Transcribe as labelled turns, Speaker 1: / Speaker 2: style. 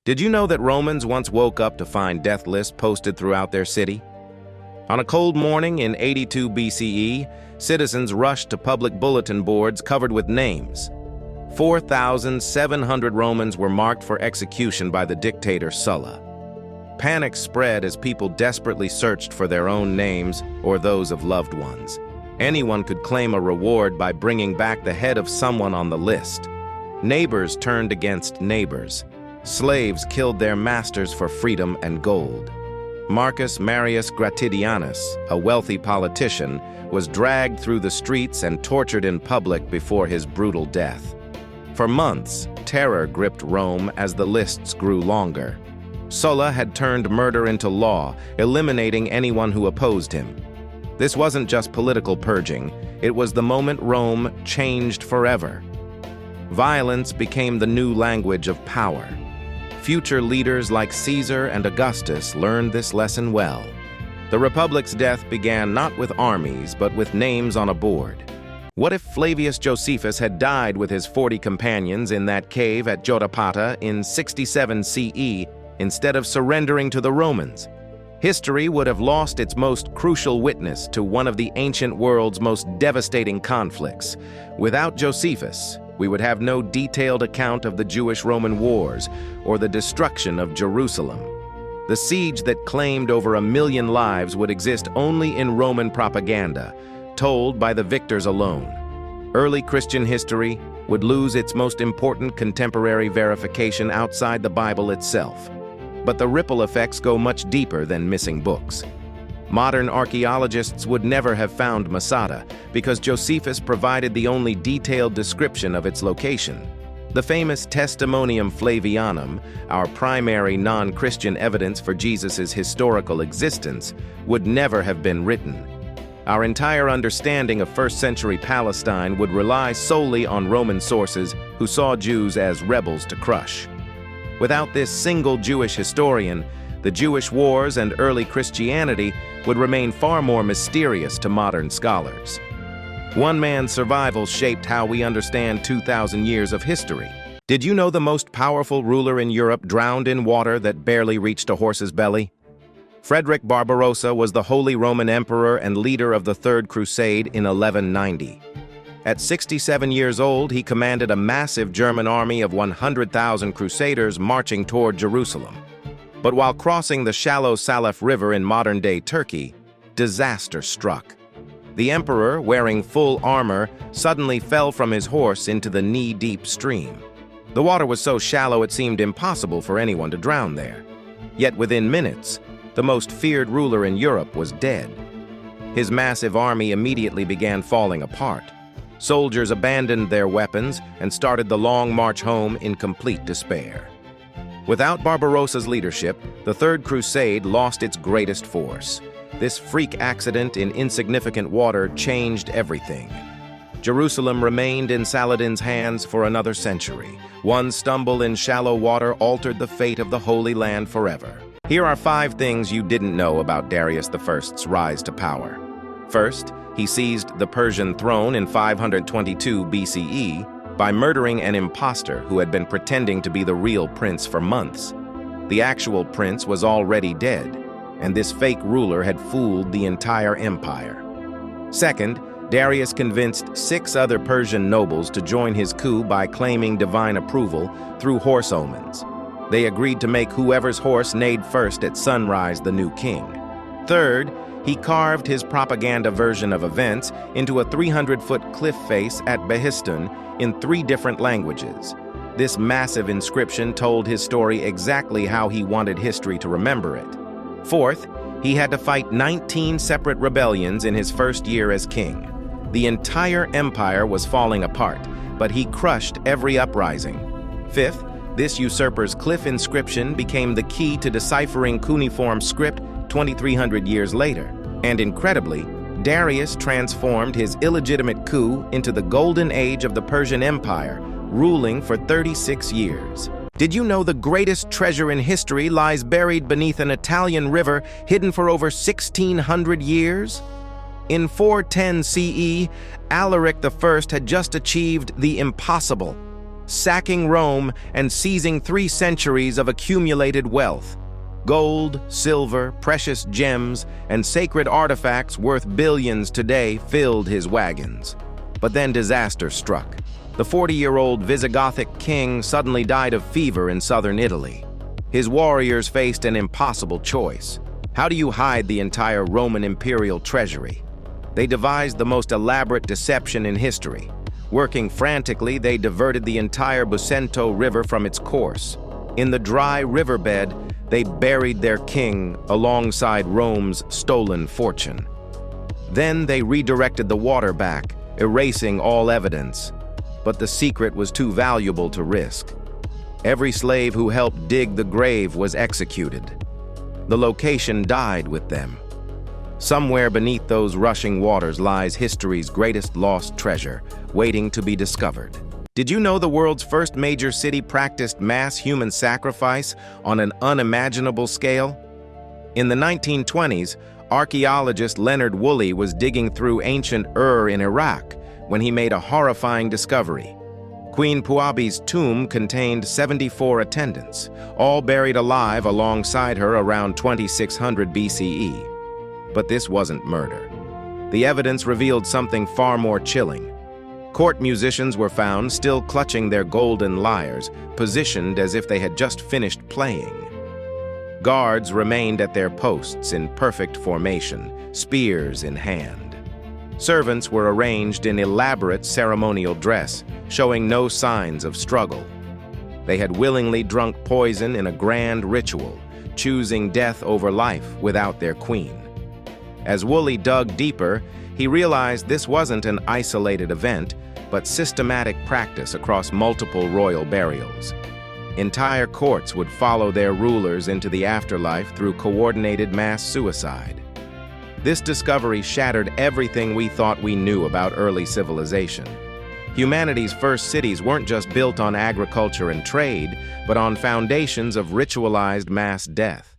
Speaker 1: Did you know that Romans once woke up to find death lists posted throughout their city? On a cold morning in 82 BCE, citizens rushed to public bulletin boards covered with names. 4,700 Romans were marked for execution by the dictator Sulla. Panic spread as people desperately searched for their own names or those of loved ones. Anyone could claim a reward by bringing back the head of someone on the list. Neighbors turned against neighbors. Slaves killed their masters for freedom and gold. Marcus Marius Gratidianus, a wealthy politician, was dragged through the streets and tortured in public before his brutal death. For months, terror gripped Rome as the lists grew longer. Sulla had turned murder into law, eliminating anyone who opposed him. This wasn't just political purging, it was the moment Rome changed forever. Violence became the new language of power. Future leaders like Caesar and Augustus learned this lesson well. The Republic's death began not with armies, but with names on a board. What if Flavius Josephus had died with his 40 companions in that cave at Jotapata in 67 CE instead of surrendering to the Romans? History would have lost its most crucial witness to one of the ancient world's most devastating conflicts. Without Josephus, we would have no detailed account of the Jewish-Roman wars or the destruction of Jerusalem. The siege that claimed over 1 million lives would exist only in Roman propaganda, told by the victors alone. Early Christian history would lose its most important contemporary verification outside the Bible itself. But the ripple effects go much deeper than missing books. Modern archaeologists would never have found Masada because Josephus provided the only detailed description of its location. The famous Testimonium Flavianum, our primary non-Christian evidence for Jesus' historical existence, would never have been written. Our entire understanding of first-century Palestine would rely solely on Roman sources who saw Jews as rebels to crush. Without this single Jewish historian, the Jewish wars and early Christianity would remain far more mysterious to modern scholars. One man's survival shaped how we understand 2,000 years of history. Did you know the most powerful ruler in Europe drowned in water that barely reached a horse's belly? Frederick Barbarossa was the Holy Roman Emperor and leader of the Third Crusade in 1190. At 67 years old, he commanded a massive German army of 100,000 crusaders marching toward Jerusalem. But while crossing the shallow Salaf River in modern-day Turkey, disaster struck. The emperor, wearing full armor, suddenly fell from his horse into the knee-deep stream. The water was so shallow it seemed impossible for anyone to drown there. Yet within minutes, the most feared ruler in Europe was dead. His massive army immediately began falling apart. Soldiers abandoned their weapons and started the long march home in complete despair. Without Barbarossa's leadership, the Third Crusade lost its greatest force. This freak accident in insignificant water changed everything. Jerusalem remained in Saladin's hands for another century. One stumble in shallow water altered the fate of the Holy Land forever. Here are 5 things you didn't know about Darius I's rise to power. First, he seized the Persian throne in 522 BCE by murdering an impostor who had been pretending to be the real prince for months. The actual prince was already dead, and this fake ruler had fooled the entire empire. Second, Darius convinced 6 other Persian nobles to join his coup by claiming divine approval through horse omens. They agreed to make whoever's horse neighed first at sunrise the new king. Third, he carved his propaganda version of events into a 300-foot cliff face at Behistun in 3 different languages. This massive inscription told his story exactly how he wanted history to remember it. Fourth, he had to fight 19 separate rebellions in his first year as king. The entire empire was falling apart, but he crushed every uprising. Fifth, this usurper's cliff inscription became the key to deciphering cuneiform script 2,300 years later. And incredibly, Darius transformed his illegitimate coup into the golden age of the Persian Empire, ruling for 36 years. Did you know the greatest treasure in history lies buried beneath an Italian river hidden for over 1,600 years? In 410 CE, Alaric I had just achieved the impossible. sacking Rome and seizing 3 centuries of accumulated wealth. Gold, silver, precious gems, and sacred artifacts worth billions today filled his wagons. But then disaster struck. The 40-year-old Visigothic king suddenly died of fever in southern Italy. His warriors faced an impossible choice. How do you hide the entire Roman imperial treasury? They devised the most elaborate deception in history. Working frantically, they diverted the entire Busento River from its course. In the dry riverbed, they buried their king alongside Rome's stolen fortune. Then they redirected the water back, erasing all evidence. But the secret was too valuable to risk. Every slave who helped dig the grave was executed. The location died with them. Somewhere beneath those rushing waters lies history's greatest lost treasure, waiting to be discovered. Did you know the world's first major city practiced mass human sacrifice on an unimaginable scale? In the 1920s, archaeologist Leonard Woolley was digging through ancient Ur in Iraq when he made a horrifying discovery. Queen Puabi's tomb contained 74 attendants, all buried alive alongside her around 2600 BCE. But this wasn't murder. The evidence revealed something far more chilling. Court musicians were found still clutching their golden lyres, positioned as if they had just finished playing. Guards remained at their posts in perfect formation, spears in hand. Servants were arranged in elaborate ceremonial dress, showing no signs of struggle. They had willingly drunk poison in a grand ritual, choosing death over life without their queen. As Woolley dug deeper, he realized this wasn't an isolated event, but systematic practice across multiple royal burials. Entire courts would follow their rulers into the afterlife through coordinated mass suicide. This discovery shattered everything we thought we knew about early civilization. Humanity's first cities weren't just built on agriculture and trade, but on foundations of ritualized mass death.